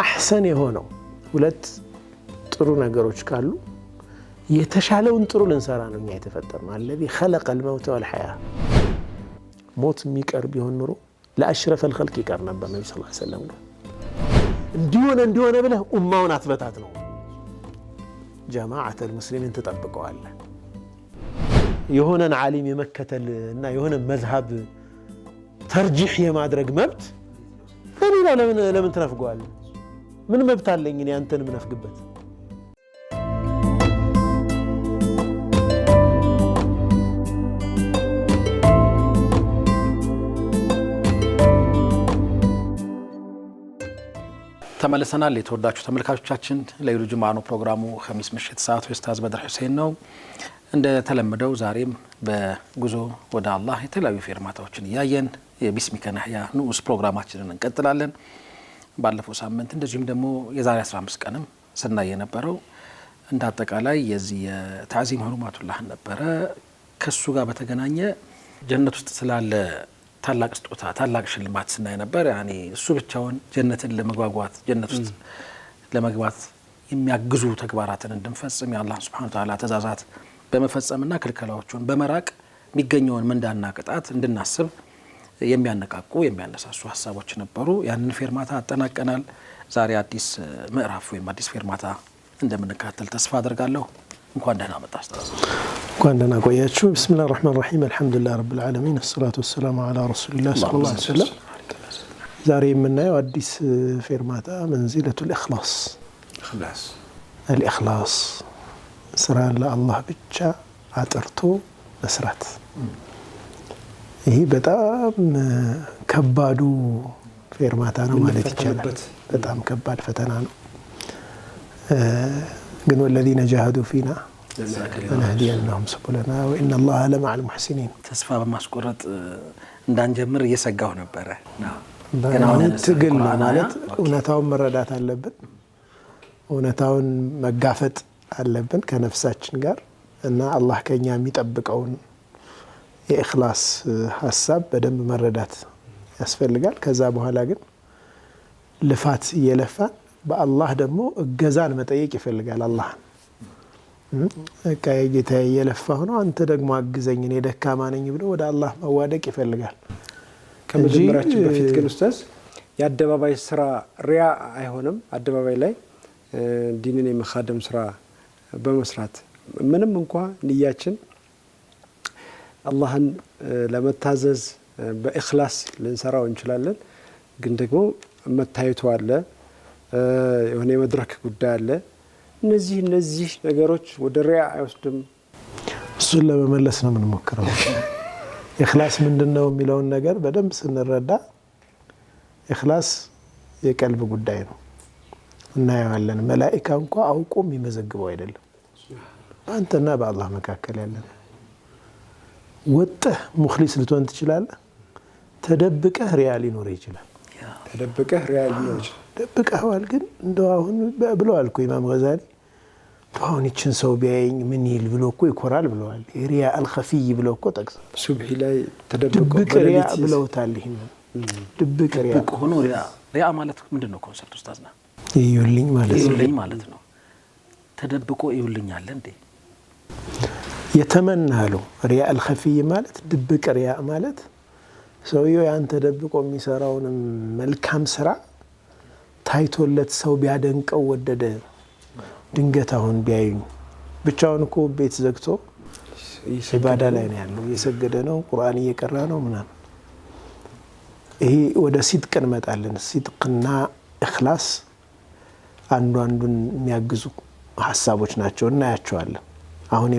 አህሰን የሆነው ሁለት ጥሩ ነገሮች ካሉ የተሻለውን ጥሩ ልንሰራ ነው እኛ የተፈጠርነው الذي خلق الموت والحياه ሞት የሚቀር ቢሆን ኑሮ ለአሽረፈ الخلق ይቀር ነበር ነብዩ ሰለላሁ ዐለይሂ ወሰለም እንዲሆነ ብለህ ኡማውን አትበታት ነው ጀማዓተ المسلمين ተጠብቀዋል የሆነን ዓሊም የመከተል እና የሆነ መዝሐብ ተርጂህ የማድረግ መብት ለምን ትነፍገዋል ምን መብት አለኝ እኔ አንተን ምነፍግበት ተመልሰናል የተወዳችሁ ተመልካቾቻችን ለይሉ ጁማኑ ፕሮግራሙ ኸሚስ ምሽት ሰዓቱ ኡስታዝ በድር ሁሴን ነው እንደ ተለመደው ዛሬም በጉዞ ወደ አላህ የተለያዩ ፌርማታዎችን ያየን የቢስሚከ ነህያ ንዑስ ፕሮግራማችንን እንቀጥላለን ባለፈው ሳምንት እንደዚህም ደግሞ የዛሬ 15 ቀንም ስናይ የነበረው እንደ አጠቃላይ የዚህ የታዚም ሁሩማቱላህ ነበረ ከሱ ጋር በተገናኘ ጀነት ውስጥ ስላለ ታላቅ ስጦታ ታላቅ ሽልማት ስናይ ነበር ያኒ እሱ ብቻውን ጀነትን ለመጓጓት ጀነት ውስጥ ለመግባት የሚያግዙ ተግባራትን እንድንፈጽም የአላህ Subhanahu Wa Ta'ala ተዛዛት በመፈጸምና ክልከላዎቹን በመራቅ የሚገኘውን ምንዳና ቅጣት እንድናስብ የሚያነቃቁ የሚያነሳሱ ሐሳቦች ነበሩ ያንን ፌርማታ አጠናቀናል ዛሬ አዲስ ምዕራፍ ወይም አዲስ ፌርማታ እንደምንከታተል ተስፋ አደርጋለሁ እንኳን ደህና መጣህ እንኳን ደህና ቆያችሁ ቢስሚላሂር ረህማኒር ረሂም አልহামዱሊላሂ ረብል ዓለሚን ወሰላቱ ወሰላሙ ዐላ ረሱሊላህ ሰለላሁ ዐለይሂ ወሰለም ዛሬ የምናየው አዲስ ፌርማታ መንዚለቱል ኢኽላስ الإخلاص ስራን ለአላህ ብቻ አጥርቶ መስራት ይሄ በጣም ከባዱ ፌርማታ ነው ማለት ይቻላል በጣም ከባድ ፈተና ነው ግን والذين جاهدوا فينا لنهدينهم سبلنا وإن الله لمع المحسنين ተስፋ በማስቆረጥ እንዳንጀምር እየሰጋው ነበር ትግል ማለት እውነታውን መረዳት አለብን እውነታውን መጋፈጥ አለብን ከነፍሳችን ጋር እና አላህ ከኛ የሚጠብቀውን የኢኽላስ ሐሳብ በደንብ መረዳት ያስፈልጋል ከዛ በኋላ ግን ልፋት እየለፋን በአላህ ደግሞ እገዛን መጠየቅ ይፈልጋል አላህ ከጌታዬ እየለፋሁ ነው አንተ ደግሞ አግዘኝ እኔ ደካማ ነኝ ብሎ ወደ አላህ መዋደቅ ይፈልጋል ከመጀመራችን በፊት ግን ኡስታዝ የአደባባይ ስራ ሪያ አይሆንም አደባባይ ላይ ዲንን የመኻደም ስራ በመስራት ምንም እንኳን ንያችን አላህን ለመታዘዝ በኢኽላስ ልንሰራው እንችላለን ግን ደግሞ መታየቱ አለ የሆነ የመድረክ ጉዳይ አለ እነዚህ ነገሮች ወደ ሪያ አይወስድም እሱን ለመመለስ ነው የምንሞክረው ኢኽላስ ምንድነው የሚለውን ነገር በደንብ ስንረዳ ኢኽላስ የቀልብ ጉዳይ ነው እናያለን መላእክት እንኳን አውቆ የሚመዘግበው አይደለም አንተና በአላህ መካከል ያለን ወጥህ ሙኽሊስ ልትሆን ትችላለህ ተደብቀህ ሪያ ሊኖር ይችላል ደብቀዋል ግን እንደው አሁን ብለዋል እኮ ኢማም ገዛሊ አሁን እቺን ሰው ቢያየኝ ምን ይል ብሎ እኮ ይኮራል ብለዋል ሪያ አልኸፊይ ብሎ እኮ ጠቅስ ሱብሂ ላይ ተደብቆ ሪያ ብለውታል ይሄን ድብቅ ሆኖ ሪያ ማለት ምንድነው ኮንሰፕት ኡስታዝና ይዩልኝ ማለት ነው ተደብቆ ይውልኛል እንዴ የተመናሉ ሪያ አልኸፊይ ማለት ድብቅ ሪያ ማለት ሰውየው ያን ተደብቆ የሚሰራውን መልካም ስራ ታይቶለት ሰው ቢያደንቀው ወደደ ድንገት አሁን ቢያዩኝ ብቻውን እኮ ቤት ዘግቶ ኢባዳ ላይ ነው ያለው እየሰገደ ነው ቁርአን እየቀራ ነው ምናምን ይሄ ወደ ሲድቅ እንመጣለን ሲድቅና ኢኽላስ አንዱን የሚያግዙ ሐሳቦች ናቸው እናያቸዋለን አሁን